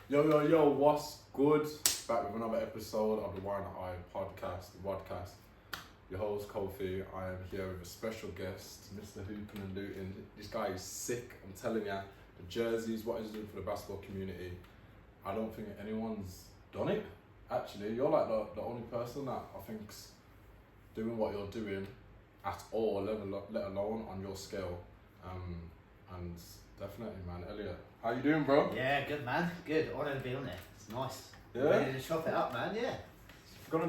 Yo, what's good? Back with another episode of the WhyNotI podcast, the WODCAST. Your host, Kofi. I am here with a special guest, Mr. Hoopin'N'Lootin. This guy is sick, I'm telling ya. The jerseys, what he's doing for the basketball community, I don't think anyone's done it. Actually, you're like the only person that I think's doing what you're doing at all, let alone on your scale. And definitely, man. Elliot, how you doing, bro? Yeah, good, man. Good. Honoured to be on there. It's nice. Yeah? Ready to chop it up, man. Yeah. It's gonna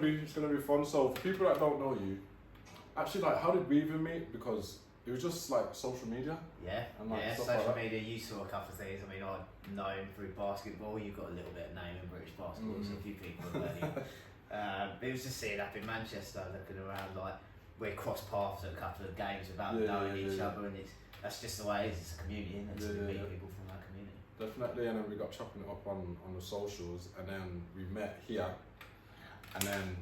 be fun. So for people that don't know you, actually, like, how did we even meet? Because it was just like social media. Yeah. And, like, Yeah. stuff Social like that. media. You saw a couple of things. I mean, I know him through basketball. You've got a little bit of name in British basketball, so a few people have heard you. It was just seeing up in Manchester, looking around like we crossed paths at a couple of games without knowing each other, and that's just the way it is. It's a community, and it's meet people from that community. Definitely, and then we got chopping it up on the socials, and then we met here, and then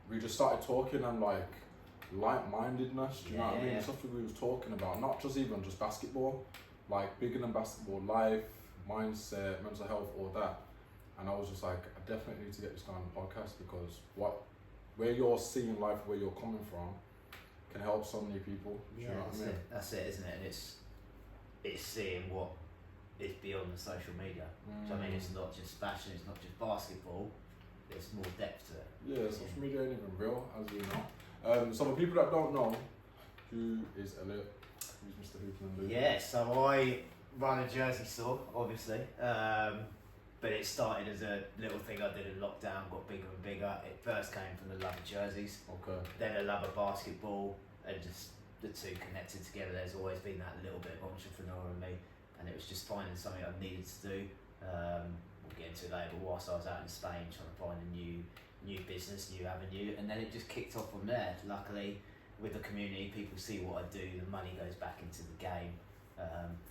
we just started talking and like-mindedness. Do you know what I mean? Stuff that we was talking about, not just even just basketball, like bigger than basketball, life, mindset, mental health, all that. And I was just like, I definitely need to get this guy on the podcast because where you're seeing life, where you're coming from, can help so many people. Do you know what I mean? That's it, isn't it? And it's seeing what is beyond the social media. So I mean, it's not just fashion, it's not just basketball. There's more depth to it. Yeah, social media ain't even real, as we know. So for people that don't know, who is Elliot? Who's Mr. Hoopin'N'Lootin? Yeah, so I run a jersey store, obviously. But it started as a little thing I did in lockdown, got bigger and bigger. It first came from the love of jerseys, then a love of basketball, and just the two connected together. There's always been that little bit of entrepreneur in me, and it was just finding something I needed to do. We'll get into it later, but whilst I was out in Spain trying to find a new business, new avenue, and then it just kicked off from there. Luckily, with the community, people see what I do, the money goes back into the game.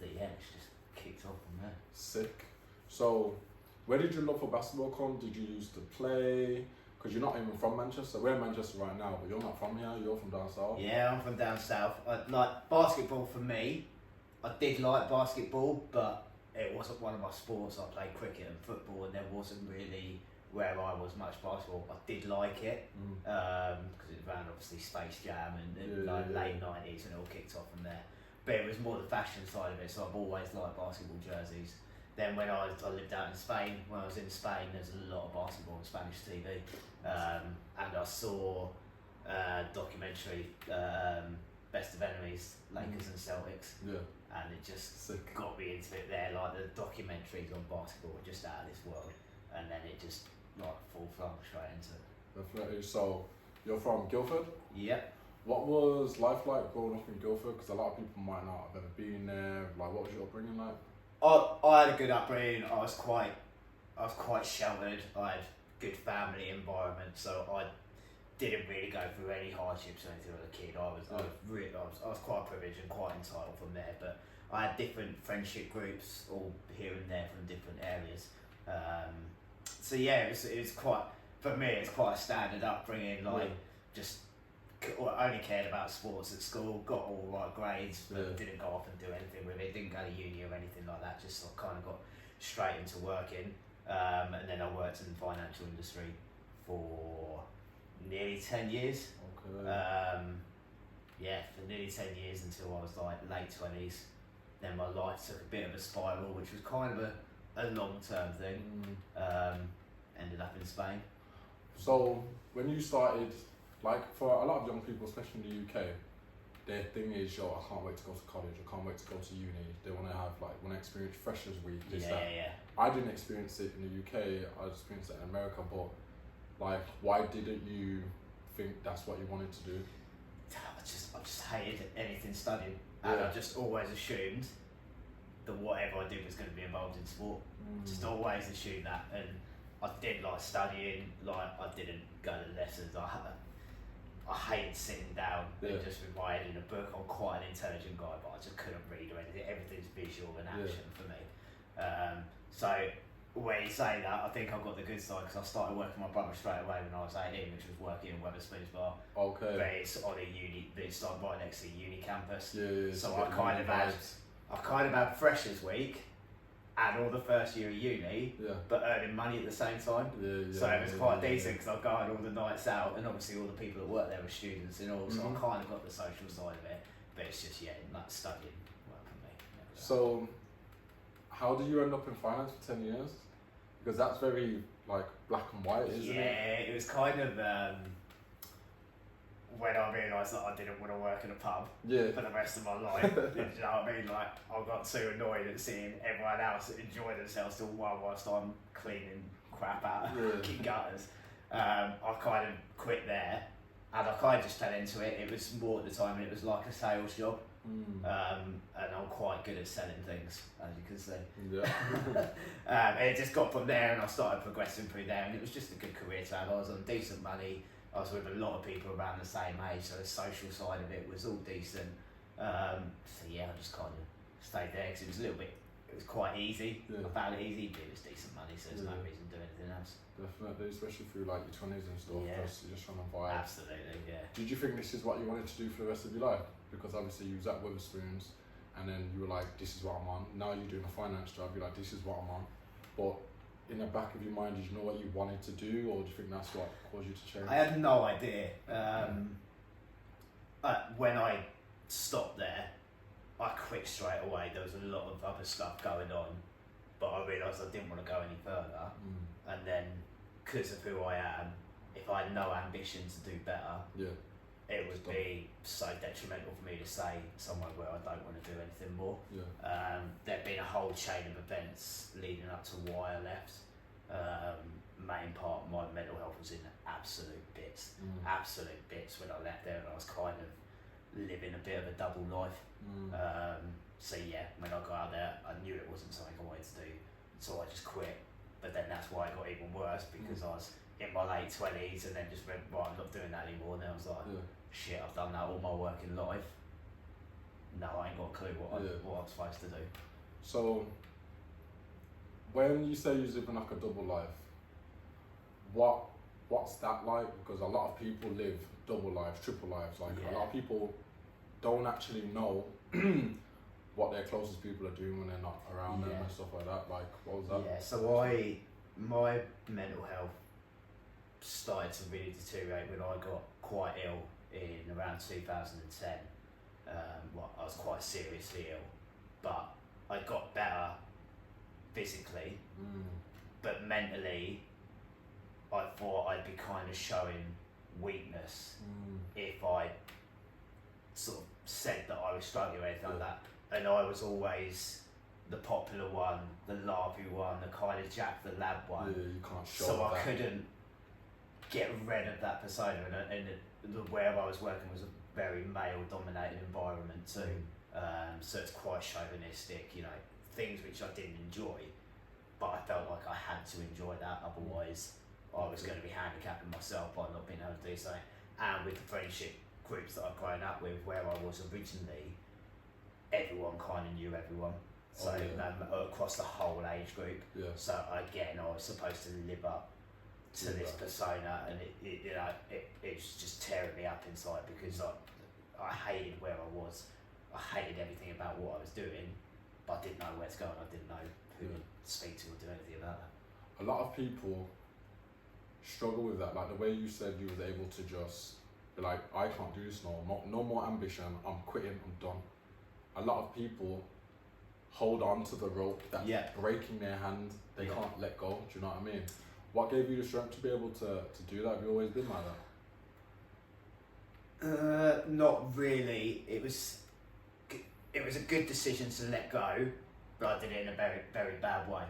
It's just kicked off from there. Sick. So, where did your love for basketball come? Did you used to play? Because you're not even from Manchester. We're in Manchester right now, but you're not from here. You're from down south. Yeah, I'm from down south. Like basketball for me. I did like basketball, but it wasn't one of my sports. I played cricket and football, and there wasn't really where I was much basketball. I did like it because it ran obviously Space Jam and late 90s, and it all kicked off from there. But it was more the fashion side of it, so I've always liked basketball jerseys. Then when I lived out in Spain, when I was in Spain, there's a lot of basketball on Spanish TV, and I saw a documentary, Best of Enemies, Lakers and Celtics, and it just got me into it there. Like the documentaries on basketball were just out of this world, and then it just like full flung straight into it. Definitely. So, you're from Guilford? Yep. What was life like growing up in Guilford? Because a lot of people might not have ever been there. Like, what was your upbringing like? I had a good upbringing. I was quite sheltered. I had good family environment, so I didn't really go through any hardships or anything as a kid. I was quite privileged and quite entitled from there. But I had different friendship groups, all here and there from different areas. So yeah, it was quite, for me, it's quite a standard upbringing. Just only cared about sports at school, got all right grades, but didn't go off and do anything with it, didn't go to uni or anything like that, just sort of kind of got straight into working. And then I worked in the financial industry for nearly 10 years. Okay. For nearly 10 years until I was like late 20s. Then my life took a bit of a spiral, which was kind of a long-term thing. Ended up in Spain. So, when you started, like for a lot of young people, especially in the UK, their thing is, I can't wait to go to college, I can't wait to go to uni. They want to experience Freshers Week. I didn't experience it in the UK, I experienced it in America, but like, why didn't you think that's what you wanted to do? I just hated anything studying, and I just always assumed that whatever I did was going to be involved in sport. Just always assumed that, and I didn't like studying, like I didn't go to lessons. I hated sitting down and just with my head in a book. I'm quite an intelligent guy, but I just couldn't read or anything. Everything's visual and action for me. So when you say that, I think I've got the good side because I started working with my brother straight away when I was 18, which was working in Wetherspoons Bar. Okay. But it's on a uni, it's like right next to the uni campus. So I kind of had Freshers Week, and all the first year of uni, but earning money at the same time. So it was quite decent because I'd go on all the nights out, and obviously all the people that work there were students and all, so I kind of got the social side of it. But it's just like studying work for me. So, how did you end up in finance for 10 years? Because that's very like black and white, isn't it? Yeah, it was kind of when I realised that I didn't want to work in a pub for the rest of my life. You know what I mean? Like, I got too annoyed at seeing everyone else enjoy themselves till whilst I'm cleaning crap out of fucking gutters. I kind of quit there, and I kind of just fell into it. It was more at the time, it was like a sales job. And I'm quite good at selling things, as you can see. It just got from there, and I started progressing through there, and it was just a good career to have. I was on decent money. I was with a lot of people around the same age, so the social side of it was all decent. So yeah, I just kind of stayed there because it was quite easy. I found it easy, but it was decent money, so there's no reason to do anything else. Definitely, especially through like your 20s and stuff, because you're just trying to vibe. Absolutely, yeah. Did you think this is what you wanted to do for the rest of your life? Because obviously you was at Witherspoons, and then you were like, this is what I'm on. Now you're doing a finance job, you're like, this is what I'm on. But in the back of your mind, did you know what you wanted to do, or do you think that's what caused you to change? I had no idea. When I stopped there, I quit straight away. There was a lot of other stuff going on, but I realised I didn't want to go any further. And then, because of who I am, if I had no ambition to do better, it would be so detrimental for me to stay somewhere where I don't want to do anything more. There'd been a whole chain of events leading up to why I left. Main part of my mental health was in absolute bits when I left there, and I was kind of living a bit of a double life. So yeah, when I got out there, I knew it wasn't something I wanted to do, so I just quit. But then that's why it got even worse, because I was in my late 20s and then just went, right, I'm not doing that anymore. And then I was like, shit, I've done that all my working life. No, I ain't got a clue what I'm supposed to do. So, when you say you're living like a double life, what's that like? Because a lot of people live double lives, triple lives. Like a lot of people don't actually know what their closest people are doing when they're not around them and stuff like that. Like, what was that? Yeah, so my mental health started to really deteriorate when I got quite ill in around 2010. I was quite seriously ill, but I got better physically, but mentally I thought I'd be kind of showing weakness if I sort of said that I was struggling or anything like that. And I was always the popular one, the larvae one, the kind of Jack the Lad one. You can't show so that. I couldn't get rid of that persona, and where I was working was a very male-dominated environment too. So it's quite chauvinistic, you know, things which I didn't enjoy, but I felt like I had to enjoy that, otherwise I was going to be handicapping myself by not being able to do something. And with the friendship groups that I've grown up with, where I was originally, everyone kind of knew everyone. So across the whole age group. So again, I was supposed to live up to this persona, and it's just tearing me up inside, because I hated where I was. I hated everything about what I was doing, but I didn't know where to go, and I didn't know who to speak to or do anything about that. A lot of people struggle with that. Like the way you said you was able to just be like, I can't do this no more ambition, I'm quitting, I'm done. A lot of people hold on to the rope that's breaking their hand, they can't let go, do you know what I mean? What gave you the strength to be able to do that? Have you always been like that? Not really. It was a good decision to let go, but I did it in a very, very bad way.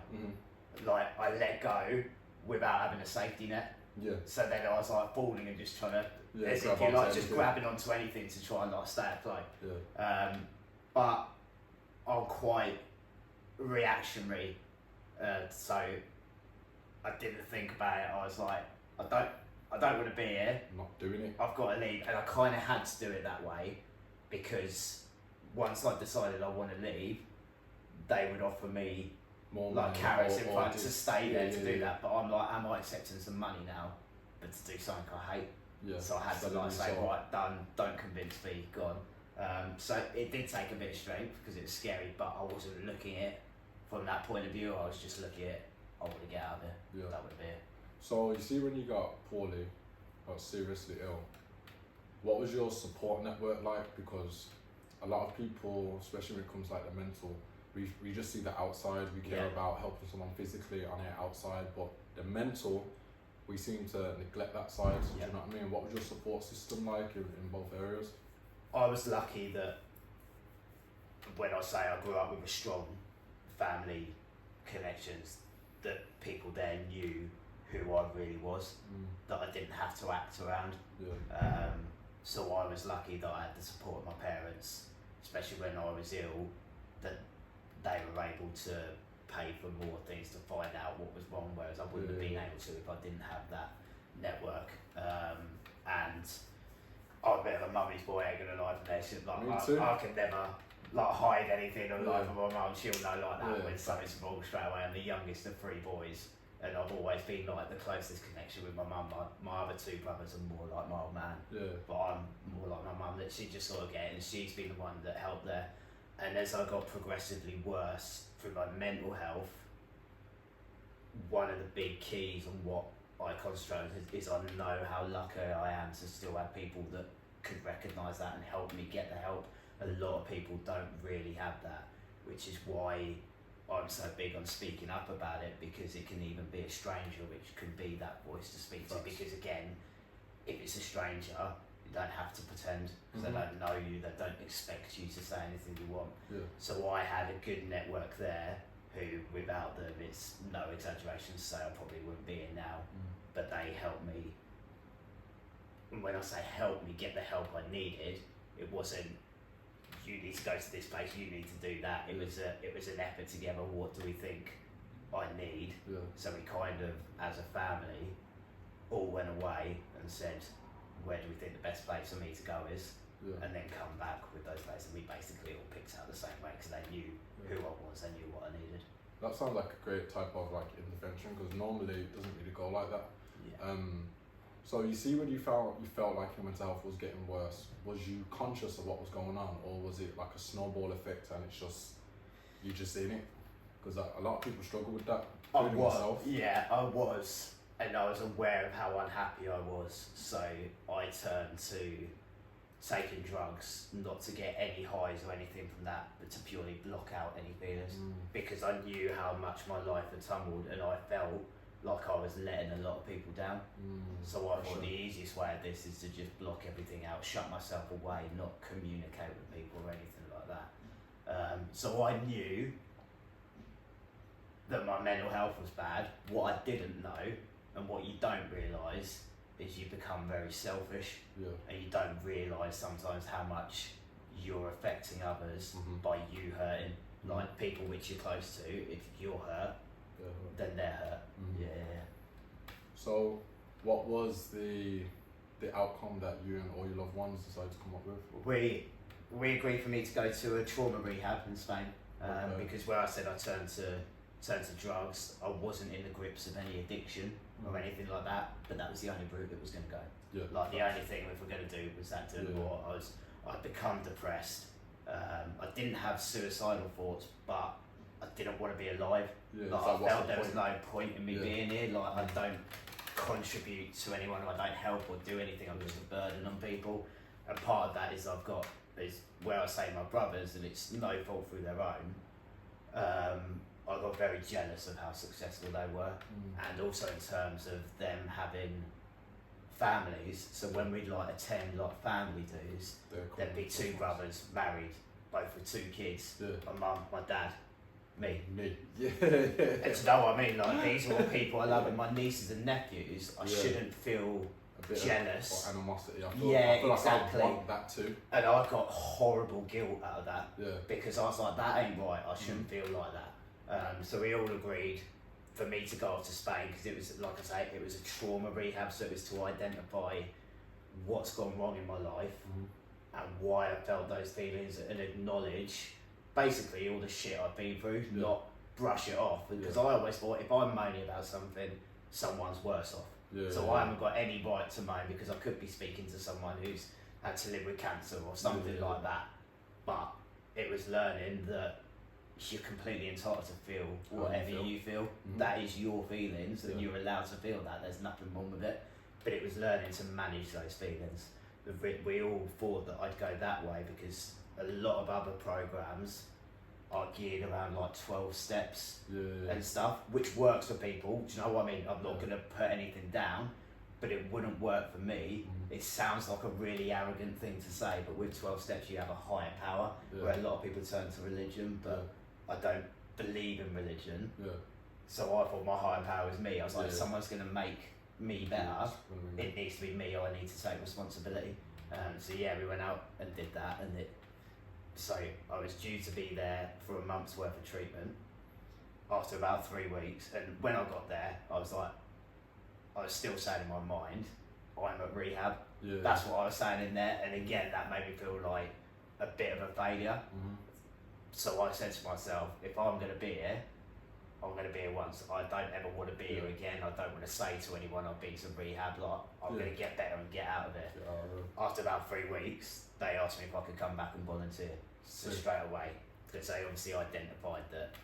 Like, I let go without having a safety net. So then I was like falling and just trying to, as if you're like just grabbing onto anything to try and like stay afloat. But I'm quite reactionary, so I didn't think about it. I was like, I don't want to be here. I'm not doing it. I've got to leave, and I kind of had to do it that way, because once I decided I want to leave, they would offer me more like carrots in front to stay there to do that. But I'm like, am I accepting some money now, but to do something I hate? So I had to like say, right, done. Don't convince me, gone. So it did take a bit of strength, because it was scary, but I wasn't looking at it from that point of view, I was just looking at, I want to get out of here. Yeah. That would be it. So you see, when you got poorly, got seriously ill, what was your support network like? Because a lot of people, especially when it comes like the mental, we just see the outside. We care about helping someone physically on the outside, but the mental, we seem to neglect that side. Do you know what I mean? What was your support system like in both areas? I was lucky that when I say I grew up with a strong family connections, that people there knew who I really was, that I didn't have to act around. Yeah. So I was lucky that I had the support of my parents, especially when I was ill, that they were able to pay for more things to find out what was wrong, whereas I wouldn't have been able to if I didn't have that network. And I'm a bit of a mummy's boy, ain't gonna lie for this. I can never hide anything or lie for my mum. She'll know like that when something's wrong straight away. I'm the youngest of 3 boys, and I've always been like the closest connection with my mum. My other 2 brothers are more like my old man, but I'm more like my mum. That she just sort of get, and she's been the one that helped there. And as I got progressively worse through my mental health, one of the big keys on what I concentrate is I know how lucky I am to still have people that could recognise that and help me get the help. A lot of people don't really have that, which is why I'm so big on speaking up about it, because it can even be a stranger which can be that voice to speak to. Because again, if it's a stranger, you don't have to pretend, because they don't know you, they don't expect you to say anything you want. So I had a good network there who, without them, it's no exaggeration to say I probably wouldn't be in now, but they helped me. And when I say help me get the help I needed, it wasn't, you need to go to this place, you need to do that. It was an effort together. What do we think I need? So we kind of, as a family, all went away and said, where do we think the best place for me to go is? And then come back with those places. And we basically all picked out the same way, because they knew who I was, they knew what I needed. That sounds like a great type of like intervention, because normally it doesn't really go like that. So you see, when you felt like your mental health was getting worse, was you conscious of what was going on, or was it like a snowball effect and it's just, you just in it? Because a lot of people struggle with that. I was, and I was aware of how unhappy I was, so I turned to taking drugs, not to get any highs or anything from that, but to purely block out any feelings, because I knew how much my life had tumbled, and I felt like I was letting a lot of people down. So I thought the easiest way of this is to just block everything out, shut myself away, not communicate with people or anything like that. So I knew that my mental health was bad. What I didn't know, and what you don't realise, is you become very selfish, and you don't realise sometimes how much you're affecting others by you hurting. Like people which you're close to, if you're hurt, then they're hurt. So what was the outcome that you and all your loved ones decided to come up with? We agreed for me to go to a trauma rehab in Spain, because where I said I turned to drugs, I wasn't in the grips of any addiction or anything like that, but that was the only route it was going to go. Like the only thing if we're going to do was that do more. I'd become depressed. I didn't have suicidal thoughts, but I didn't want to be alive. I felt there was no point in me being here. Like I don't contribute to anyone, I don't help or do anything, I'm just a burden on people. And part of that is is where I say my brothers, and it's no fault through their own. I got very jealous of how successful they were, and also in terms of them having families. So when we'd like attend like family dues, there'd be 2 brothers married, both with 2 kids. My mum, my dad, me. And you know what I mean? Like these are all people I love, and my nieces and nephews. I shouldn't feel a bit jealous. Or animosity. I feel exactly. Like I want that too. And I got horrible guilt out of that. Because I was like, that ain't right. I shouldn't feel like that. So we all agreed for me to go off to Spain, because it was, like I say, it was a trauma rehab, so it was to identify what's gone wrong in my life and why I felt those feelings, and acknowledge basically all the shit I've been through, not brush it off, because I always thought if I'm moaning about something, someone's worse off. So I haven't got any right to moan, because I could be speaking to someone who's had to live with cancer or something like that. But it was learning that you're completely entitled to feel How you whatever feel. you feel. Mhm. That is your feelings, and Yeah. you're allowed to feel that. There's nothing wrong with it. But it was learning to manage those feelings. We all thought that I'd go that way because a lot of other programs are geared around like 12 steps and stuff, which works for people. Do you know what I mean? I'm not going to put anything down, but it wouldn't work for me. It sounds like a really arrogant thing to say, but with 12 steps you have a higher power, where a lot of people turn to religion, but I don't believe in religion. So I thought my higher power was me. I was like, if someone's going to make me better, it needs to be me, or I need to take responsibility. So yeah, we went out and did that, and so I was due to be there for a month's worth of treatment after about 3 weeks, and when I got there, I was still saying in my mind, I'm at rehab. That's what I was saying in there, and again, that made me feel like a bit of a failure. So I said to myself, if I'm going to be here, I'm going to be here once. I don't ever want to be here again. I don't want to say to anyone I've been to rehab, like, I'm going to get better and get out of it. After about 3 weeks, they asked me if I could come back and volunteer. So straight away, because they obviously identified that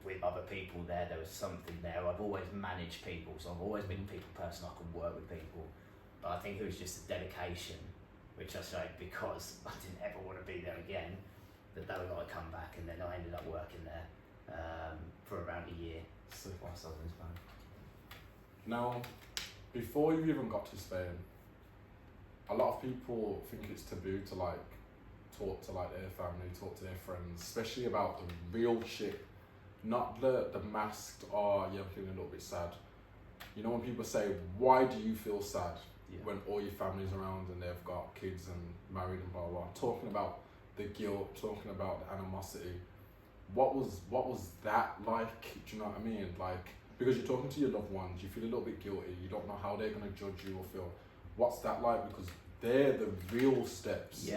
with other people there was something there. I've always managed people, so I've always been a people person. I can work with people. But I think it was just a dedication, which I showed because I didn't ever want to be there again, that they were like, come back, and then I ended up working there for around a year whilst I was in Spain. Now, before you even got to Spain, a lot of people think it's taboo to like talk to like their family, talk to their friends, especially about the real shit, not the masked, oh yeah, I'm feeling a little bit sad. You know when people say, why do you feel sad when all your family's around and they've got kids and married and blah blah, talking about the guilt, talking about the animosity. What was that like? Do you know what I mean? Like, because you're talking to your loved ones, you feel a little bit guilty, you don't know how they're gonna judge you or feel. What's that like? Because they're the real steps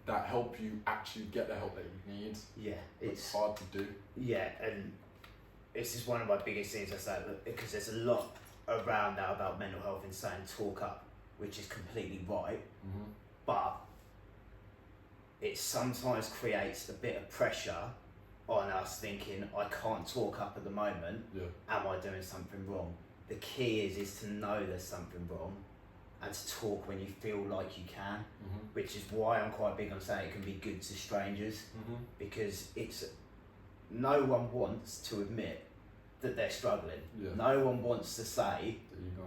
that help you actually get the help that you need. It's hard to do. And this is one of my biggest things I say, because there's a lot around now about mental health and saying talk up, which is completely right, but it sometimes creates a bit of pressure on us thinking, I can't talk up at the moment, am I doing something wrong? The key is to know there's something wrong and to talk when you feel like you can, which is why I'm quite big on saying it can be good to strangers, because no one wants to admit that they're struggling. No one wants to say,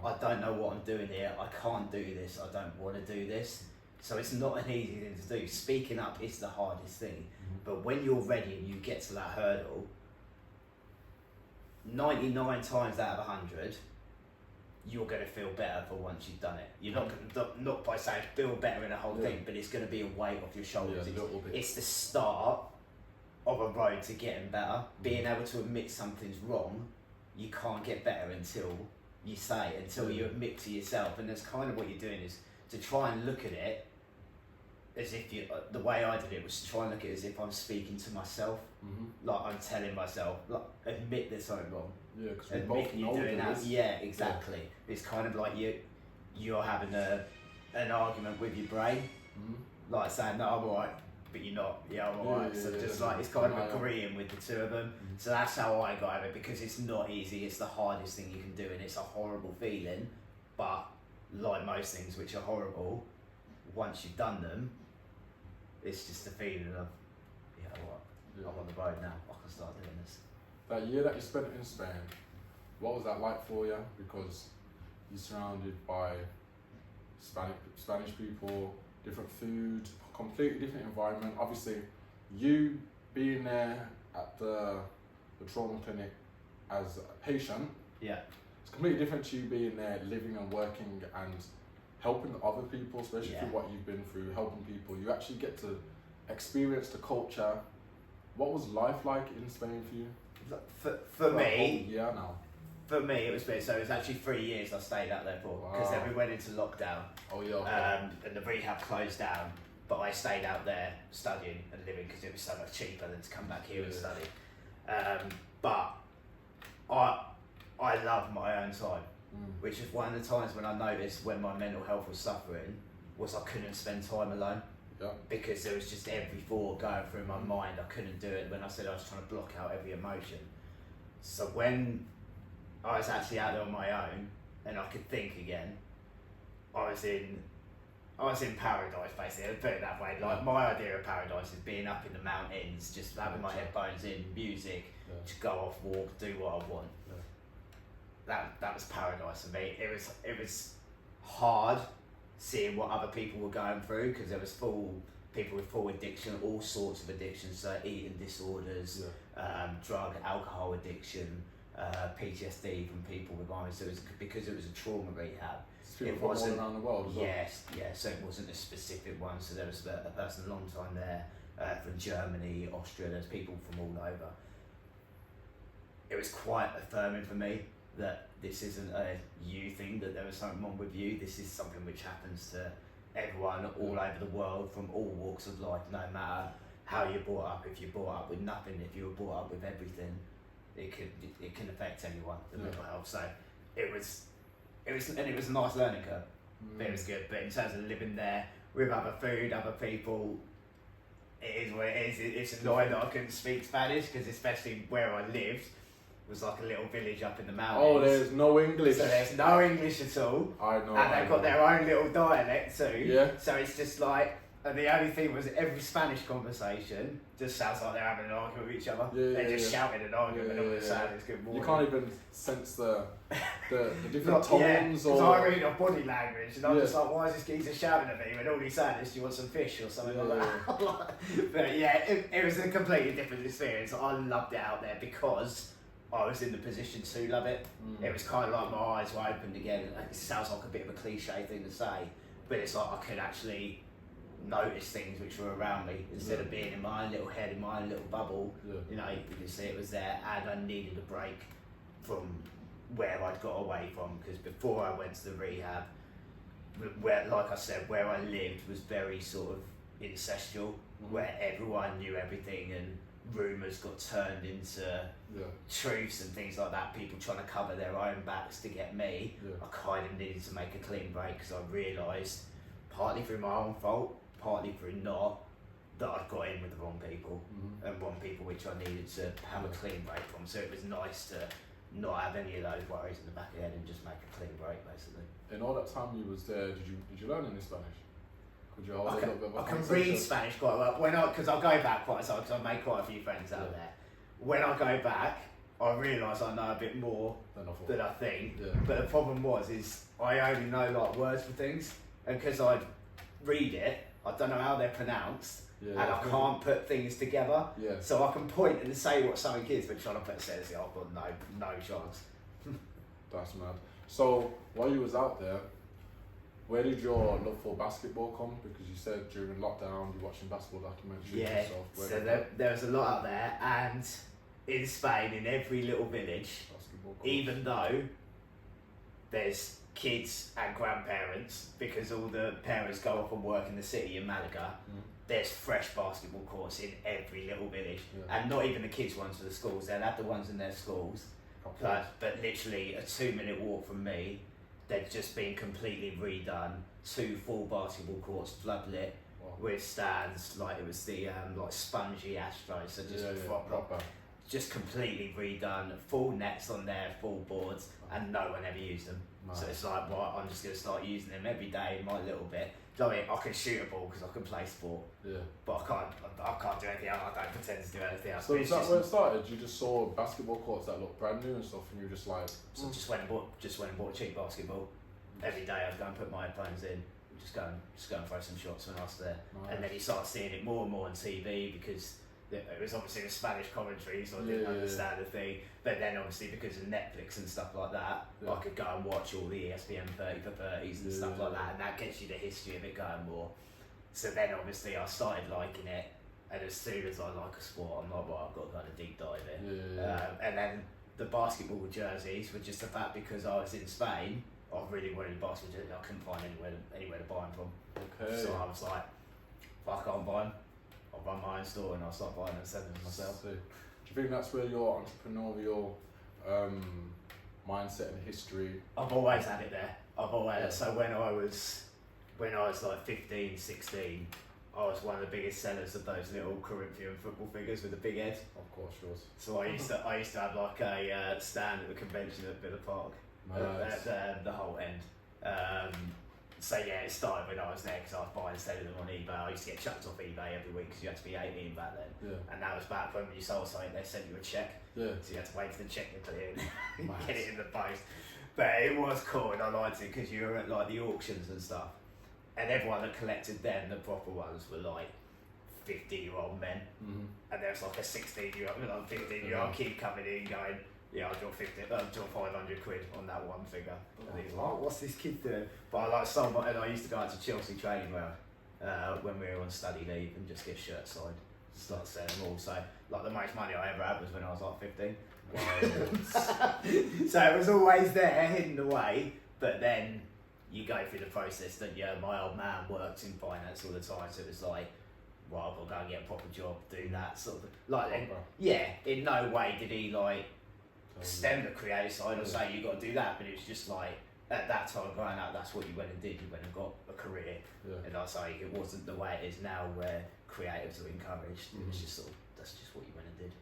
I don't know what I'm doing here, I can't do this, I don't want to do this. So it's not an easy thing to do. Speaking up is the hardest thing. But when you're ready and you get to that hurdle, 99 times out of 100, you're going to feel better for once you've done it. You're not by saying feel better in the whole thing, but it's going to be a weight off your shoulders. It's the start of a road to getting better. Being able to admit something's wrong, you can't get better until you say it, until you admit to yourself. And that's kind of what you're doing, is to try and look at it as if the way I did it was to try and look at it as if I'm speaking to myself. Like I'm telling myself, like, admit there's something wrong. Because we Admit both you're know doing there that. is. Exactly. It's kind of like you're having an argument with your brain, like saying, no, I'm alright, but you're not. I'm alright. So just like it's kind of agreeing with the two of them. So that's how I got it, because it's not easy. It's the hardest thing you can do, and it's a horrible feeling. But like most things which are horrible, once you've done them, it's just a feeling of, I'm on the road now, I can start doing this. That year that you spent in Spain, what was that like for you? Because you're surrounded by Spanish people, different food, completely different environment. Obviously, you being there at the trauma clinic as a patient, it's completely different to you being there living and working and helping other people, especially through what you've been through, helping people. You actually get to experience the culture. What was life like in Spain for you? For me, now. For me, it was weird. So it was actually 3 years I stayed out there for, because then we went into lockdown. And the rehab closed down, but I stayed out there studying and living because it was so much cheaper than to come back here and study. But I love my own time, which is one of the times when I noticed when my mental health was suffering, was I couldn't spend time alone. Yeah. Because there was just every thought going through my mind. I couldn't do it when I said I was trying to block out every emotion. So when I was actually out there on my own and I could think again, I was in paradise, basically. I'd put it that way. Like, my idea of paradise is being up in the mountains, just having my headphones in, music, to go off, walk, do what I want. That was paradise for me. It was hard seeing what other people were going through, because there was people with full addiction, all sorts of addictions, so eating disorders, drug, alcohol addiction, PTSD from people with violence. So it was because it was a trauma rehab. It wasn't all around the world as well. Yes, so it wasn't a specific one. So there was a person a long time there from Germany, Austria. There's people from all over. It was quite affirming for me that this isn't a you thing, that there was something wrong with you. This is something which happens to everyone all over the world from all walks of life, no matter how you're brought up. If you're brought up with nothing, if you were brought up with everything, it can affect anyone, the mental health. So it was a nice learning curve. It was good, but in terms of living there with other food, other people, it is what it is. It's annoying that I couldn't speak Spanish, because especially where I lived was like a little village up in the mountains. Oh, there's no English. So there's no English at all. I know. And they've got their own little dialect too. Yeah. So it's just like, and the only thing was every Spanish conversation just sounds like they're having an argument with each other. They're just shouting an argument and all they're saying is good morning. You can't even sense the different tones because I read off body language and I'm just like, why is this geezer shouting at me when all he's saying is, do you want some fish or something like that? But yeah, it was a completely different experience. I loved it out there because I was in the position to love it. It was kind of like my eyes were opened again. It sounds like a bit of a cliche thing to say, but it's like I could actually notice things which were around me instead of being in my own little head, in my own little bubble. You know, you could see it was there, and I needed a break from where I'd got away from, because before I went to the rehab, where, like I said, where I lived was very sort of incestual, where everyone knew everything and rumours got turned into truths and things like that, people trying to cover their own backs to get me. I kind of needed to make a clean break, because I realised, partly through my own fault, partly through not, that I'd got in with the wrong people, and wrong people which I needed to have a clean break from. So it was nice to not have any of those worries in the back of the head and just make a clean break, basically. In all that time you was there, did you learn any Spanish? Could you hold a little bit of a I can conversation? read Spanish quite well. Because I'll go back quite a time, because I've made quite a few friends out there. When I go back, I realise I know a bit more than I think. But the problem is I only know like words for things, and because I read it, I don't know how they're pronounced, and I can't put things together. So I can point and say what something is, but trying to put sense, I've got no chance. That's mad. So while you was out there, where did your love for basketball come? Because you said during lockdown you're watching basketball documentaries and stuff. So there was a lot out there, and in Spain, in every little village, even though there's kids and grandparents, because all the parents go off and work in the city in Malaga, there's fresh basketball courts in every little village, and not even the kids ones for the schools. They'll have the ones in their schools, but literally a 2-minute walk from me, they'd just been completely redone, 2 full basketball courts, floodlit, with stands, like it was the like spongy ashtrays, so just proper. Just completely redone, full nets on there, full boards, and no one ever used them. So it's like, well, I'm just going to start using them every day, my little bit. Do you know what I mean? I can shoot a ball because I can play sport, but I can't do anything else. I don't pretend to do anything else. So is that where it started? You just saw basketball courts that looked brand new and stuff, and you were just like... So just went and bought a cheap basketball. Every day I'd go and put my headphones in, just go and throw some shots when I was there. And then you start seeing it more and more on TV, because it was obviously the Spanish commentary, so I didn't understand the thing. But then obviously because of Netflix and stuff like that, I could go and watch all the ESPN 30 for 30s and stuff like that, and that gets you the history of it going more. So then obviously I started liking it, and as soon as I like a sport, I'm like, well, I've got to go and deep dive in. And then the basketball jerseys were just the fact, because I was in Spain, I really wanted a basketball jersey. I couldn't find anywhere to buy them from. So I was like, if I can't buy them, I'll run my own store and I'll start buying and selling them myself. Do you think that's where your entrepreneurial mindset and history? I've always had it there. So when I was like 15, 16, I was one of the biggest sellers of those little Corinthian football figures with the big head. Of course, yours. So I used to have like a stand at the convention at Villa Park, Nice. at the whole end. So yeah, it started when I was there because I was buying and selling them on eBay. I used to get chucked off eBay every week because you had to be 18 back then. Yeah. And that was back when you sold something, they sent you a check. Yeah. So you had to wait for the check to clear and Nice. get it in the post. But it was cool and I liked it because you were at like the auctions and stuff. And everyone that collected them, the proper ones, were like 50-year-old men. Mm-hmm. And there was like a 16-year-old, like 15-year-old kid coming in going, yeah, I'll draw 500 quid on that one figure. And he's like, oh, what's this kid doing? But I like someone, and I used to go out to Chelsea training ground when we were on study leave and just get shirts signed, start selling them all. So like the most money I ever had was when I was like 15. So it was always there, hidden away. But then you go through the process that my old man worked in finance all the time, so it was like, well, I've got to go and get a proper job, do that sort of like. In no way did he like stem the creative side or say you got to do that, but it was just like at that time growing up, that's what you went and did. You went and got a career, and I was like, it wasn't the way it is now where creatives are encouraged. It was just sort of that's just what you went and did.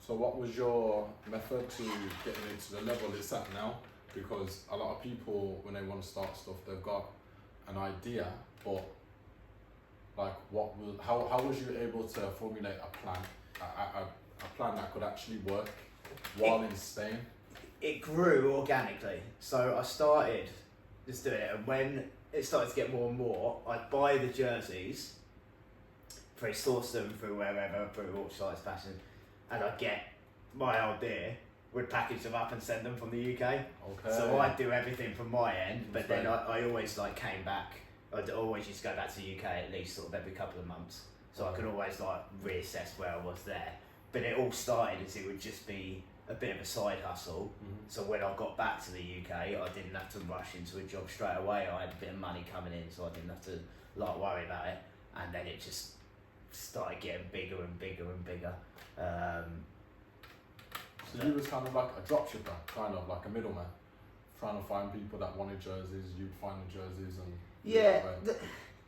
So what was your method to getting it to the level it's at now? Because a lot of people, when they want to start stuff, they've got an idea, but like, how was you able to formulate a plan, a plan that could actually work while in Spain? It grew organically. So I started just doing it, and when it started to get more and more, I'd buy the jerseys, source them through wherever, through all sites fashion, and I'd get my idea, would package them up and send them from the UK. Okay. So I'd do everything from my end, but then I always like came back. I'd always used to go back to the UK at least sort of every couple of months, so I could always like reassess where I was there. But it all started as it would just be a bit of a side hustle. So when I got back to the UK, I didn't have to rush into a job straight away. I had a bit of money coming in, so I didn't have to like worry about it. And then it just started getting bigger and bigger and bigger. So you was kind of like a dropshipper, kind of like a middleman, trying to find people that wanted jerseys. You'd find the jerseys and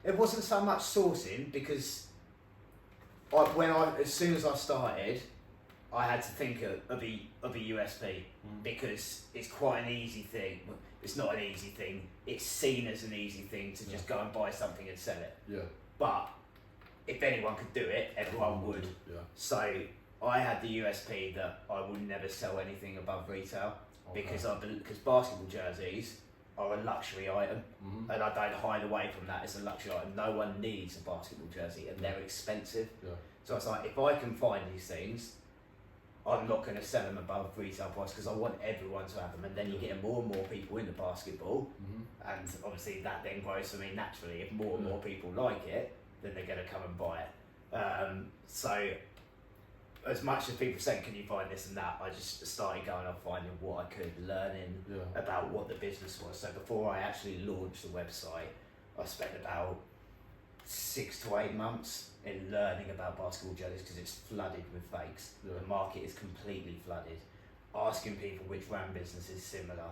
it wasn't so much sourcing because as soon as I started, I had to think of a USP because it's quite an easy thing. It's not an easy thing. It's seen as an easy thing to just go and buy something and sell it. Yeah. But if anyone could do it, everyone would. Yeah. So I had the USP that I would never sell anything above retail because basketball jerseys are a luxury item, and I don't hide away from that. It's a luxury item. No one needs a basketball jersey, and they're expensive. Yeah. So it's like, if I can find these things, I'm not going to sell them above retail price because I want everyone to have them. And then you get more and more people into basketball, and obviously that then grows for me naturally. If more and more people like it, then they're going to come and buy it. So as much as people said, can you find this and that, I just started going off finding what I could, learning about what the business was. So before I actually launched the website, I spent about 6 to 8 months in learning about basketball jerseys because it's flooded with fakes. The market is completely flooded. Asking people which brand business is similar,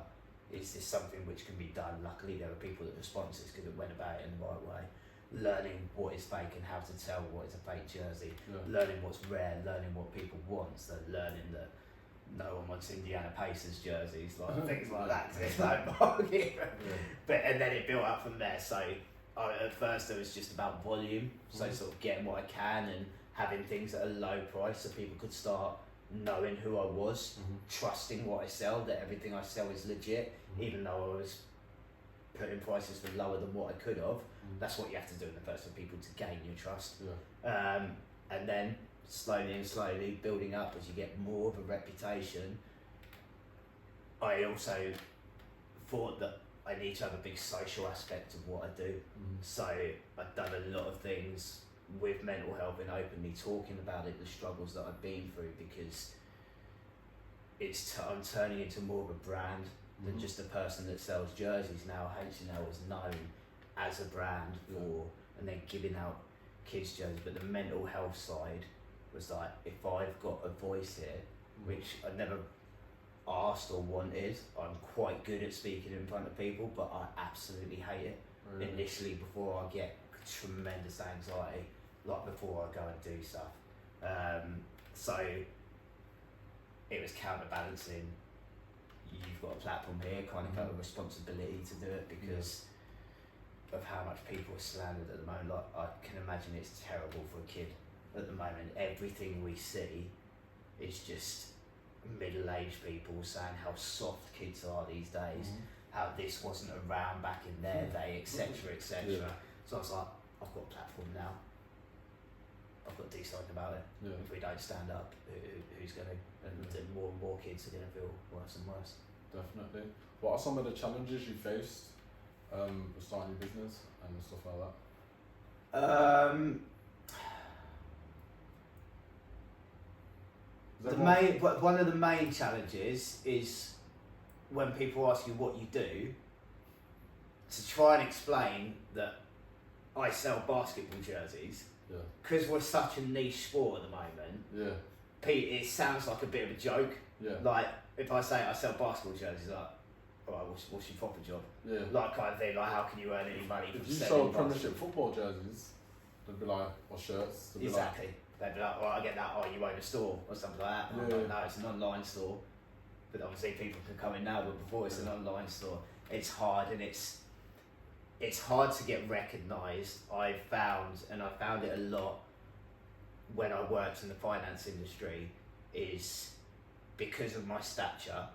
is this something which can be done? Luckily there are people that respond to this because it went about it in the right way. Learning what is fake and how to tell what is a fake jersey, learning what's rare, learning what people want, so learning that no one wants Indiana Pacers jerseys, like things like that, because there's no market. But and then it built up from there. So at first it was just about volume, so sort of getting what I can and having things at a low price so people could start knowing who I was, trusting what I sell, that everything I sell is legit, even though I was putting prices for lower than what I could have. That's what you have to do in the first for people to gain your trust. And then slowly and slowly building up as you get more of a reputation. I also thought that I need to have a big social aspect of what I do. So I've done a lot of things with mental health and openly talking about it, the struggles that I've been through, because I'm turning into more of a brand than just a person that sells jerseys now. H&L is known as a brand and then giving out kids jerseys, but the mental health side was like, if I've got a voice here, which I never asked or wanted, I'm quite good at speaking in front of people, but I absolutely hate it initially before I get tremendous anxiety, like before I go and do stuff. So it was counterbalancing. You've got a platform here, kind of got a responsibility to do it because of how much people are slandered at the moment. Like, I can imagine it's terrible for a kid at the moment. Everything we see is just middle-aged people saying how soft kids are these days, how this wasn't around back in their day, etc., etc. Yeah. So I was like, I've got a platform now. I've got to do something about it. Yeah. If we don't stand up, who's going to? And more and more kids are going to feel worse and worse. Definitely. What are some of the challenges you faced with starting your business and stuff like that? One of the main challenges is when people ask you what you do, to try and explain that I sell basketball jerseys. Yeah. Because we're such a niche sport at the moment. Yeah. Pete, it sounds like a bit of a joke. Yeah. Like if I say I sell basketball jerseys, like, alright, what's your proper job? Yeah. Like kind of thing. Like, how can you earn any money from If you selling sold Premiership football jerseys, they'd be like, or shirts. They'd be exactly. They'd be like, well, I get that. Oh, you own a store or something like that. And I'm like, no, it's an online store. But obviously, people can come in now. But before, it's an online store. It's hard, and it's hard to get recognised. I found it a lot when I worked in the finance industry, is because of my stature,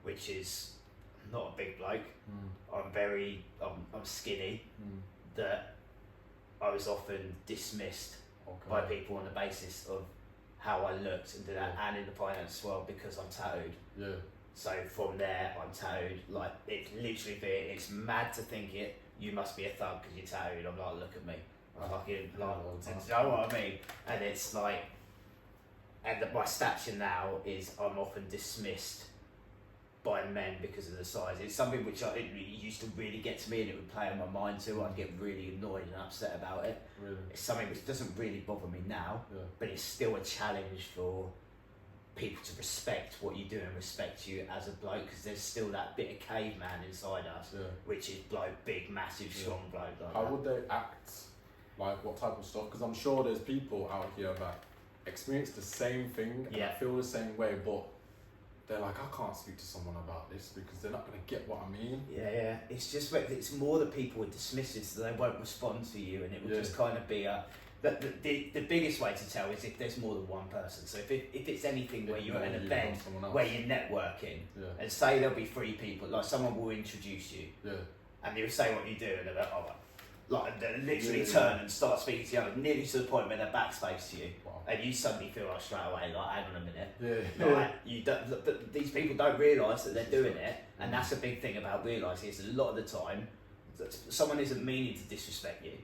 which is not a big bloke. I'm skinny. That I was often dismissed by people on the basis of how I looked and did that, and in the finance world because I'm tattooed. Yeah. So from there, I'm tattooed. Like, it's literally it's mad to think it. You must be a thug because you're tattooed. I'm like, look at me. I'm fucking like, do you know what I mean? And it's like, and my stature now is I'm often dismissed by men because of the size. It's something which it used to really get to me, and it would play on my mind too. I'd get really annoyed and upset about it. Really? It's something which doesn't really bother me now, but it's still a challenge for people to respect what you do and respect you as a bloke, because there's still that bit of caveman inside us, which is bloke, big, massive, strong bloke. Like how would they act? Like, what type of stuff? Because I'm sure there's people out here that experience the same thing and feel the same way, but they're like, I can't speak to someone about this because they're not going to get what I mean. Yeah. It's just, it's more that people would dismiss it, so they won't respond to you, and it will just kind of be a. The biggest way to tell is if there's more than one person. So if it's anything where you're at an event where you're networking, and say there'll be 3 people, like someone will introduce you, and you'll say what you do, and they're like, oh, like they literally turn and start speaking to you, nearly to the point where they're backspace to you, and you suddenly feel like straight away, like, hang on a minute, like you don't. But these people don't realise that they're doing it, and that's a big thing about realising. Is a lot of the time that someone isn't meaning to disrespect you,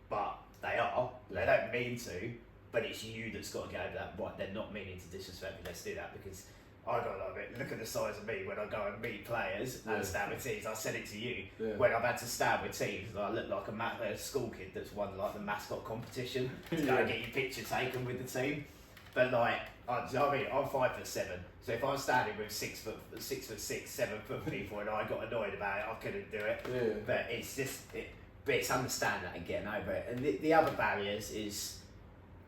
but they don't mean to, but it's you that's got to go over that. Right, they're not meaning to disrespect me, let's do that, because I got like it. Look at the size of me when I go and meet players and stand with teams. I said it to you when I've had to stand with teams. I look like a school kid that's won like the mascot competition to go and get your picture taken with the team. But like, do you know what I mean? I'm 5'7", so if I'm standing with 6'6", 7 foot people and I got annoyed about it, I couldn't do it. But it's just but it's understanding that and getting over it. And the other barriers is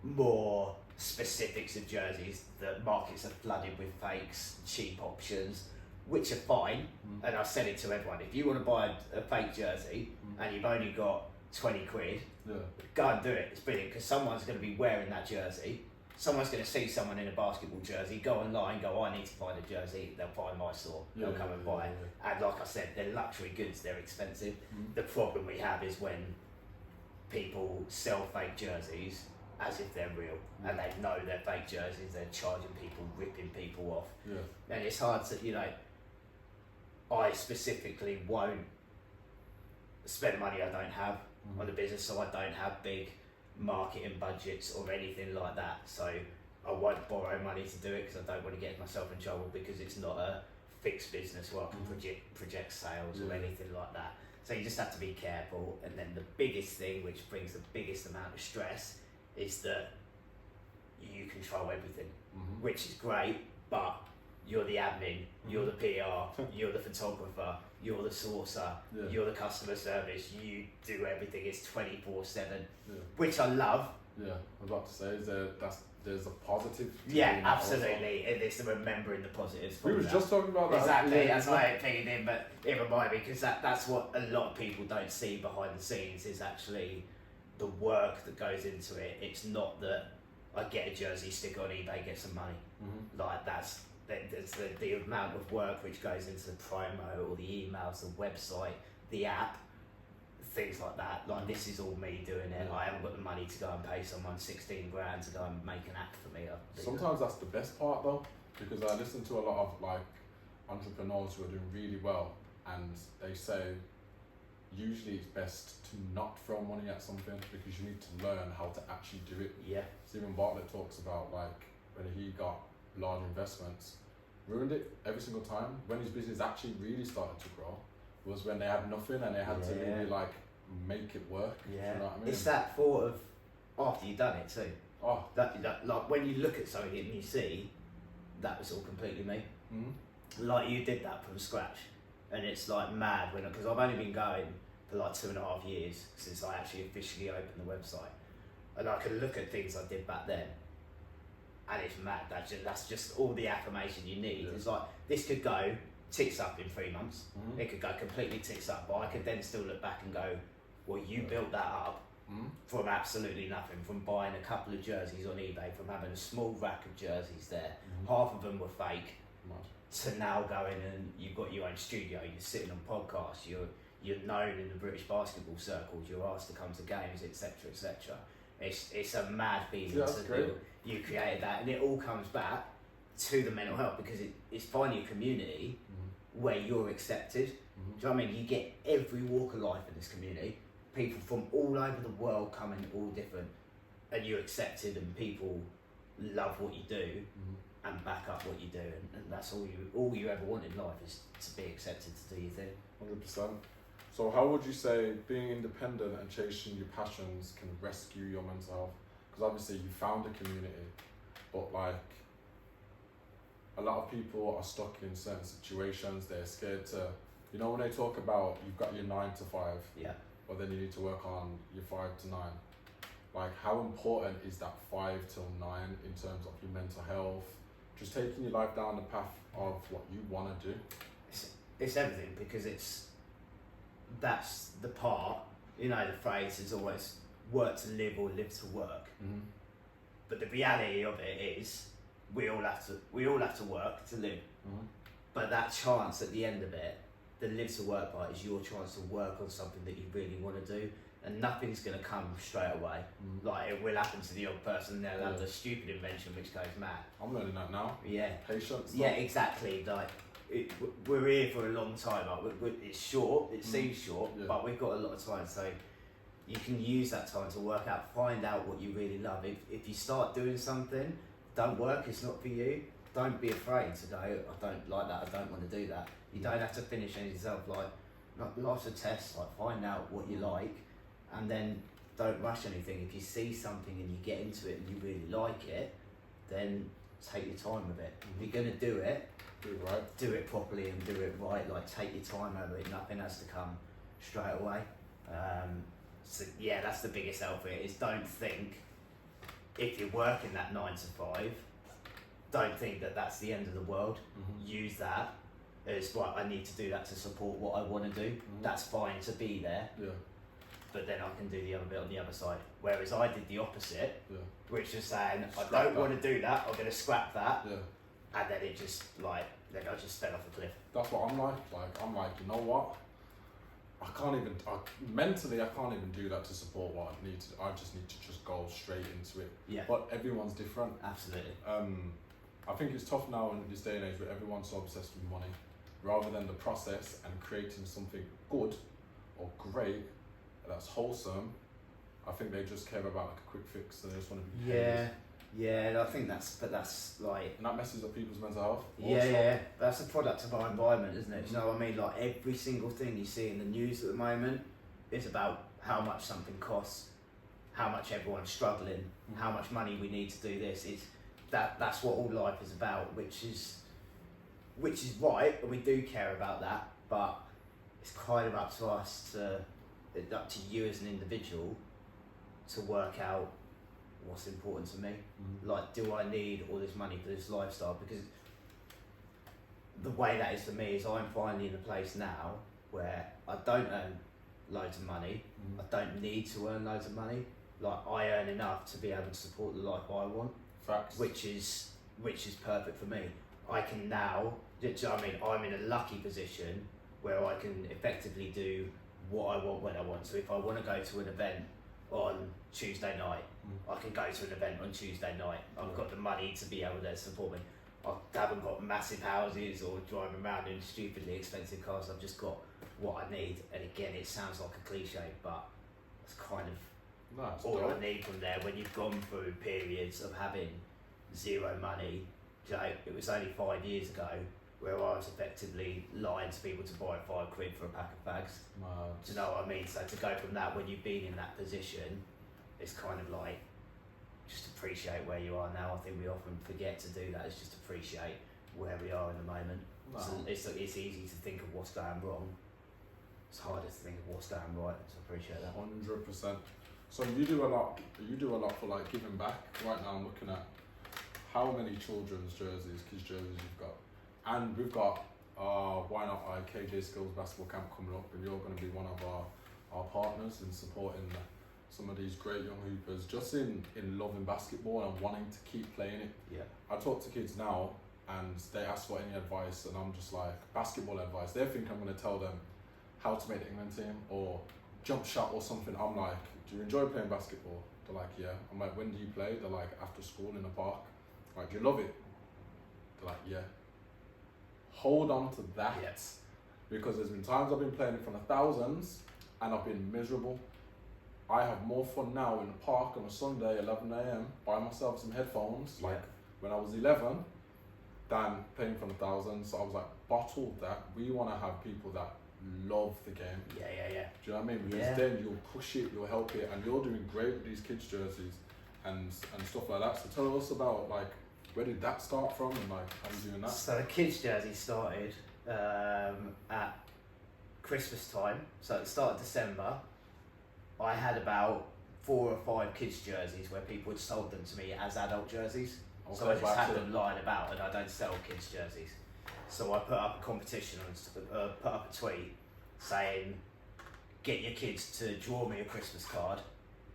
more specifics of jerseys. The markets are flooded with fakes, cheap options, which are fine. And I said it to everyone, if you want to buy a fake jersey and you've only got 20 quid, go and do it. It's brilliant, because someone's going to be wearing that jersey. Someone's going to see someone in a basketball jersey, go online, go, I need to find a jersey, they'll find my store, they'll come and buy it. And like I said, they're luxury goods, they're expensive. The problem we have is when people sell fake jerseys as if they're real, and they know they're fake jerseys, they're charging people, ripping people off. And it's hard to, I specifically won't spend money I don't have on the business, so I don't have big marketing budgets or anything like that, so I won't borrow money to do it, because I don't want to get myself in trouble, because it's not a fixed business where I can project sales or anything like that. So you just have to be careful. And then the biggest thing, which brings the biggest amount of stress, is that you control everything, which is great, but you're the admin, you're the PR, you're the photographer, you're the sourcer, you're the customer service, you do everything, it's 24/7, which I love. Yeah, I was about to say, there's a positive. Yeah, absolutely, and it's remembering the positives. We was just talking about that. Exactly, that's why I pinged in, but it reminded me, because that's what a lot of people don't see behind the scenes, is actually the work that goes into it. It's not that I get a jersey, stick it on eBay, get some money. Like there's the amount of work which goes into the promo, or the emails, the website, the app, things like that. Like this is all me doing it. I haven't got the money to go and pay someone 16 grand to go and make an app for me. Sometimes that's the best part though, because I listen to a lot of like entrepreneurs who are doing really well, and they say usually it's best to not throw money at something, because you need to learn how to actually do it. Yeah. Stephen Bartlett talks about like when he got large investments, ruined it every single time. When his business actually really started to grow was when they had nothing and they had to really like make it work. Yeah. You know what I mean? It's that thought of after you've done it too. Oh. That like when you look at something and you see that was all completely me. Like you did that from scratch, and it's like mad because I've only been going for like 2.5 years since I actually officially opened the website, and I can look at things I did back then, and it's mad. That's just all the affirmation you need. It's like this could go tits up in 3 months. It could go completely tits up, but I could then still look back and go, well, you built that up from absolutely nothing, from buying a couple of jerseys on eBay, from having a small rack of jerseys there, half of them were fake, to now going and you've got your own studio, you're sitting on podcasts, you're known in the British basketball circles, you're asked to come to games, etc, etc. It's a mad feeling to feel you created that, and it all comes back to the mental health, because it's finding a community where you're accepted. Do you know what I mean? You get every walk of life in this community, people from all over the world coming, all different, and you're accepted, and people love what you do and back up what you do, and that's all you ever want in life, is to be accepted to do your thing. 100%. So how would you say being independent and chasing your passions can rescue your mental health? Because obviously you found a community, but like a lot of people are stuck in certain situations. They're scared to, you know, when they talk about you've got your 9 to 5, but then you need to work on your 5 to 9. Like how important is that 5 till 9 in terms of your mental health? Just taking your life down the path of what you want to do. It's everything, because that's the part, you know, the phrase is always work to live or live to work. But the reality of it is we all have to work to live. But that chance at the end of it, the live to work part, is your chance to work on something that you really want to do, and nothing's going to come straight away. Like it will happen to the odd person, they'll have the stupid invention which goes mad. I'm learning that now. Patience. Yeah, exactly. Like we're here for a long time. Like it's short, it seems short, but we've got a lot of time, so you can use that time to work out, find out what you really love. If you start doing something, don't work, it's not for you, don't be afraid to go, I don't like that, I don't want to do that. You don't have to finish it yourself. Like life's a test. Like find out what you like, and then don't rush anything. If you see something and you get into it and you really like it, then take your time with it. If you're gonna do it right, do it properly and do it right. Like take your time over it. Nothing has to come straight away. So yeah, that's the biggest help for it, is don't think, if you're working that 9 to 5, don't think that that's the end of the world. Use that as, right, I need to do that to support what I want to do. That's fine to be there. But then I can do the other bit on the other side. Whereas I did the opposite, which is saying, I don't want to do that, I'm going to scrap that. And then it just, like, then I just fell off a cliff. That's what I'm like. I'm like, you know what? Mentally, I can't even do that to support what I need to. I just need to just go straight into it. But everyone's different. Absolutely. I think it's tough now in this day and age where everyone's so obsessed with money, rather than the process and creating something good or great that's wholesome. I think they just care about like a quick fix, and they just want to be paid. Yeah, I think that's like... And that messes up people's mental health. Yeah, that's a product of our environment, isn't it? Do you know what I mean? Like every single thing you see in the news at the moment is about how much something costs, how much everyone's struggling, how much money we need to do this. That's what all life is about, which is which is right, and we do care about that, but it's kind of up to us up to you as an individual to work out what's important to me. Like, do I need all this money for this lifestyle? Because the way that is for me is I'm finally in a place now where I don't earn loads of money. I don't need to earn loads of money. Like, I earn enough to be able to support the life I want. Facts. Which is perfect for me. I can now, do you know what I mean? I'm in a lucky position where I can effectively do what I want when I want. So if I want to go to an event on Tuesday night, I can go to an event on Tuesday night. I've got the money to be able to support me. I haven't got massive houses or driving around in stupidly expensive cars. I've just got what I need. And again, it sounds like a cliche, but it's kind of all I need from there. When you've gone through periods of having zero money, you know, it was only 5 years ago where I was effectively lying to people to buy £5 for a pack of fags. Do you know what I mean? So to go from that, when you've been in that position, it's kind of like, just appreciate where you are now. I think we often forget to do that. It's just appreciate where we are in the moment. So it's easy to think of what's going wrong. It's harder to think of what's going right. So appreciate that. 100%. So you do a lot. You do a lot for like giving back. Right now, I'm looking at how many children's jerseys, kids jerseys you've got, and we've got WhyNotI KJ Skills Basketball Camp coming up, and you're going to be one of our partners in supporting some of these great young hoopers, just in loving basketball and wanting to keep playing it. Yeah. I talk to kids now, and they ask for any advice, and I'm just like, basketball advice. They think I'm going to tell them how to make the England team or jump shot or something. I'm like, do you enjoy playing basketball? They're like, yeah. I'm like, when do you play? They're like, after school in the park. Like, do you love it? They're like, yeah. Hold on to that. Yes. Because there's been times I've been playing in front of thousands and I've been miserable. I have more fun now in the park on a Sunday, 11 a.m, buy myself some headphones, like when I was 11, than playing in front of thousands. So I was like, bottle that. We want to have people that love the game. Yeah. Do you know what I mean? Because then you'll push it, you'll help it, and you're doing great with these kids' jerseys and stuff like that. So tell us about, like, where did that start from, and like how you doing that? So the kids' jersey started at Christmas time. So at the start of December, I had about 4 or 5 kids' jerseys where people had sold them to me as adult jerseys. Okay, so I just had them lying about, and I don't sell kids' jerseys. So I put up a competition and put up a tweet saying, get your kids to draw me a Christmas card,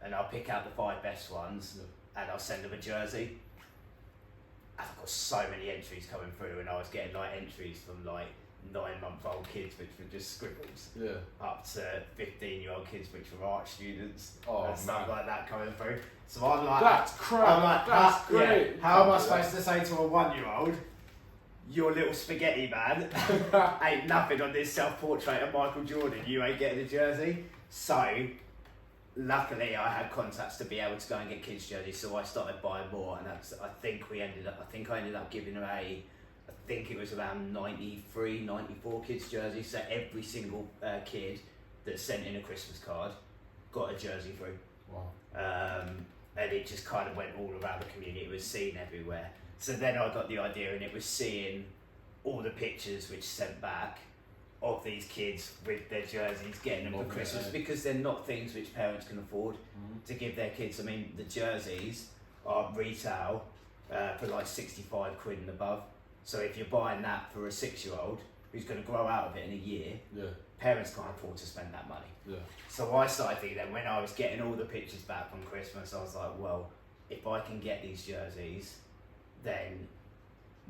and I'll pick out the 5 best ones, and I'll send them a jersey. I've got so many entries coming through, and I was getting like entries from like 9-month-old kids, which were just scribbles, up to 15-year-old kids, which were art students, and stuff like that coming through. So I'm like, that's crap. I'm like, that's great. Yeah, how am I supposed to say to a 1-year-old, your little spaghetti man ain't nothing on this self-portrait of Michael Jordan, you ain't getting a jersey? So luckily I had contacts to be able to go and get kids jerseys, so I started buying more, and I think I ended up giving away, I think it was around 93, 94 kids jerseys. So every single kid that sent in a Christmas card got a jersey through. Wow. And it just kind of went all around the community. It was seen everywhere. So then I got the idea, and it was seeing all the pictures which sent back of these kids with their jerseys, getting them for Christmas, because they're not things which parents can afford to give their kids. I mean, the jerseys are retail for like 65 quid and above. So if you're buying that for a 6-year-old who's going to grow out of it in a year, parents can't afford to spend that money. So I started thinking that when I was getting all the pictures back from Christmas, I was like, well, if I can get these jerseys, then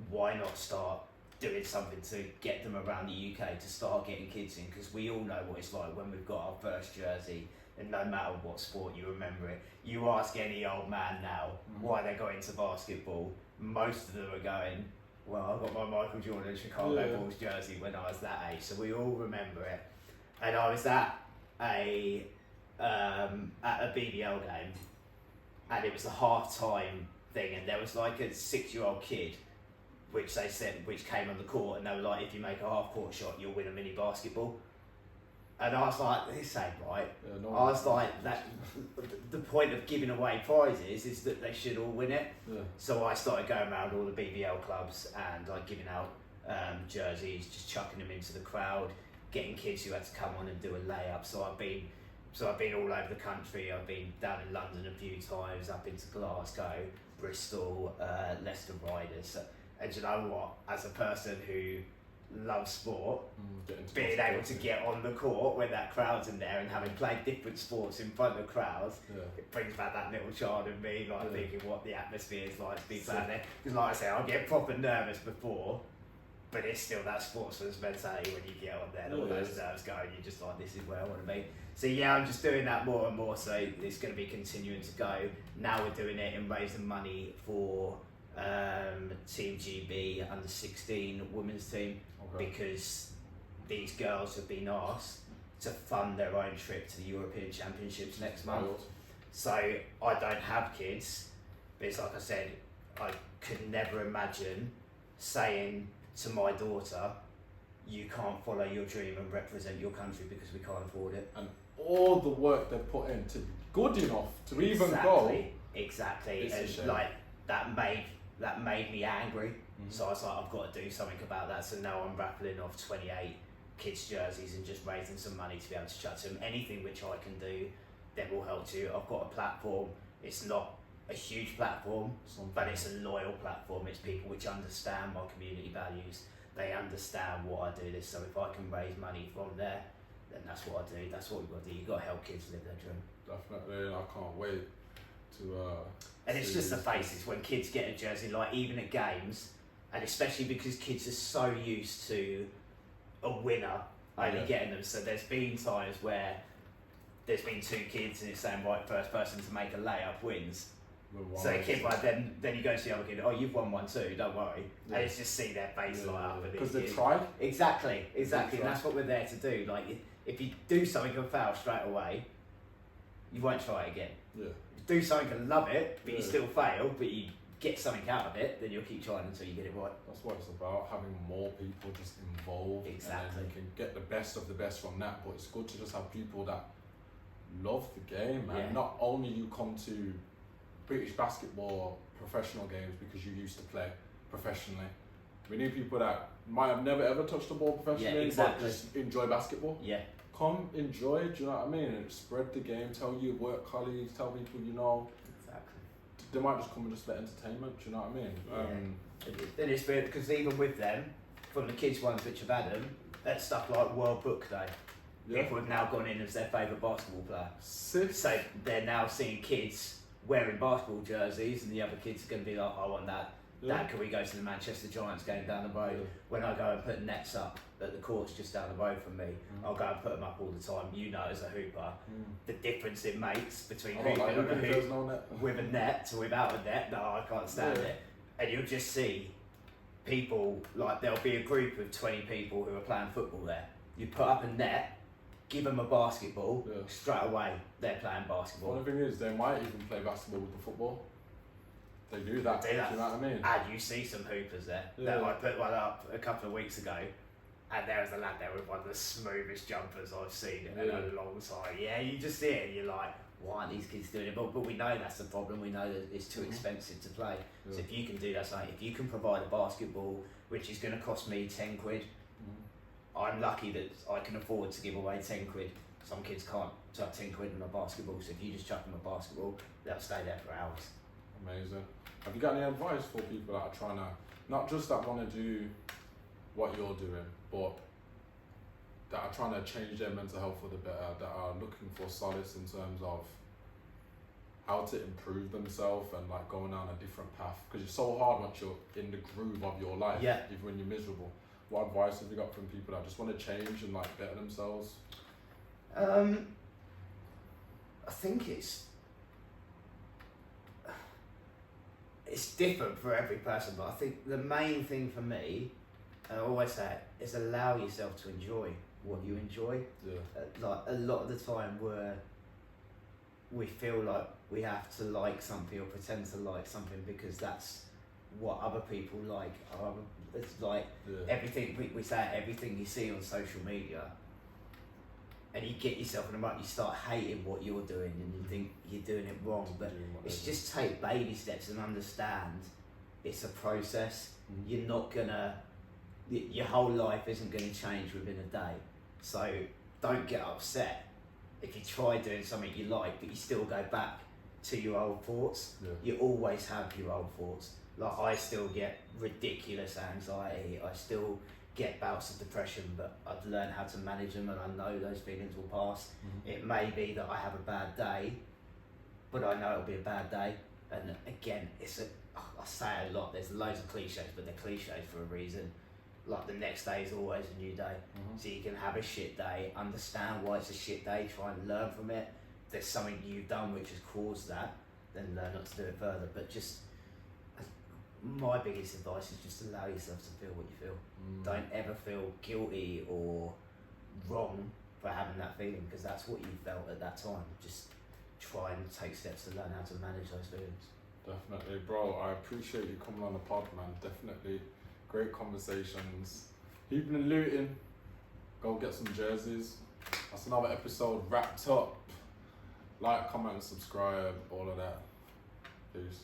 why not start doing something to get them around the UK, to start getting kids in? Because we all know what it's like when we've got our first jersey, and no matter what sport you remember it. You ask any old man now why they got into basketball, most of them are going, well, I got my Michael Jordan Chicago Bulls jersey when I was that age, so we all remember it. And I was at a BBL game, and it was the half-time thing, and there was like a 6-year-old kid which came on the court, and they were like, if you make a half-court shot, you'll win a mini basketball. And I was like, this ain't right. I was like, that the point of giving away prizes is that they should all win it. So I started going around all the BBL clubs and like giving out jerseys, just chucking them into the crowd, getting kids who had to come on and do a layup. So I've been all over the country. I've been down in London a few times, up into Glasgow, Bristol, Leicester Riders. And you know what? As a person who loves sport, being able to get on the court when that crowd's in there and having played different sports in front of crowds, it brings back that little child in me, like thinking what the atmosphere is like to be playing there. Because like I say, I'll get proper nervous before, but it's still that sportsman's mentality when you get on there, all those nerves go, and you're just like, this is where I want to be. So yeah, I'm just doing that more and more, so it's going to be continuing to go. Now we're doing it and raising money for Team GB under 16 women's team, because these girls have been asked to fund their own trip to the European Championships next month. So I don't have kids, but it's like I said, I could never imagine saying to my daughter, you can't follow your dream and represent your country because we can't afford it. And all the work they've put in to be good enough to even go. Exactly. And like that made me angry. So I was like, I've got to do something about that. So now I'm raffling off 28 kids' jerseys and just raising some money to be able to chat to them. Anything which I can do that will help you. I've got a platform. It's not a huge platform, but it's a loyal platform. It's people which understand my community values. They understand what I do this. So if I can raise money from there, then that's what I do. That's what we've got to do. You've got to help kids live their dream. Definitely, I can't wait to... and it's just the faces when kids get a jersey, like even at games, and especially because kids are so used to a winner only getting them. So there's been times where there's been two kids and it's saying, right, first person to make a layup wins. So a kid like then you go to the other kid, oh, you've won one too, don't worry. And it's just see their face light up. Because they tried. Exactly. And that's what we're there to do. Like if you do something and fail straight away, you won't try it again. Yeah. Do something and love it, but you still fail, but you get something out of it, then you'll keep trying until you get it right. That's what it's about, having more people just involved. Exactly. And then you can get the best of the best from that, but it's good to just have people that love the game, man. Not only you come to British basketball professional games because you used to play professionally. We need people that might have never ever touched the ball professionally, but just enjoy basketball. Yeah. Come enjoy it, do you know what I mean? And spread the game, tell your work colleagues, tell people you know. Exactly. They might just come and just for entertainment, do you know what I mean? And it's weird because even with them, from the kids ones which have had them, that's stuff like World Book Day. People have now gone in as their favourite basketball player. Sick. So they're now seeing kids wearing basketball jerseys and the other kids are going to be like, I want that. Dad, can we go to the Manchester Giants game down the road? When I go and put nets up at the courts just down the road from me, I'll go and put them up all the time. You know, as a hooper, the difference it makes between hooping on a hoop with a net to without a net. No, I can't stand it. And you'll just see people, like there'll be a group of 20 people who are playing football there. You put up a net, give them a basketball, straight away they're playing basketball. Well, the thing is, they might even play basketball with the football. They do that, do you know what I mean? And you see some hoopers there. That I put one up a couple of weeks ago, and there was a lad there with one of the smoothest jumpers I've seen in a long time. Yeah, you just see it and you're like, why aren't these kids doing it? But we know that's the problem. We know that it's too expensive to play. So if you can do that, if you can provide a basketball, which is going to cost me 10 quid, I'm lucky that I can afford to give away 10 quid. Some kids can't have 10 quid on a basketball, so if you just chuck them a basketball, they'll stay there for hours. Amazing. Have you got any advice for people that are trying to, not just that want to do what you're doing, but that are trying to change their mental health for the better, that are looking for solace in terms of how to improve themselves and like going down a different path? Because it's so hard once you're in the groove of your life, even when you're miserable. What advice have you got from people that just want to change and like better themselves? I think it's different for every person, but I think the main thing for me, and I always say it, is allow yourself to enjoy what you enjoy. Like a lot of the time where we feel like we have to like something or pretend to like something because that's what other people like. It's like everything, we say everything you see on social media, and you get yourself in a rut, you start hating what you're doing and you think you're doing it wrong, but it's just take baby steps and understand it's a process. You're not gonna your whole life isn't going to change within a day. So don't get upset if you try doing something you like, but you still go back to your old thoughts. Yeah. You always have your old thoughts. Like, I still get ridiculous anxiety. I still get bouts of depression, but I've learned how to manage them, and I know those feelings will pass. It may be that I have a bad day, but I know it'll be a bad day. And again, I say it a lot, there's loads of cliches, but they're cliches for a reason. Like, the next day is always a new day. So you can have a shit day, understand why it's a shit day, try and learn from it. If there's something you've done which has caused that, then learn not to do it further. But just, my biggest advice is just allow yourself to feel what you feel. Don't ever feel guilty or wrong for having that feeling, because that's what you felt at that time. Just try and take steps to learn how to manage those feelings. Definitely, bro. I appreciate you coming on the pod, man. Definitely. Great conversations. Hoopin'N'Lootin. Go get some jerseys. That's another episode wrapped up. Like, comment, and subscribe, all of that. Peace.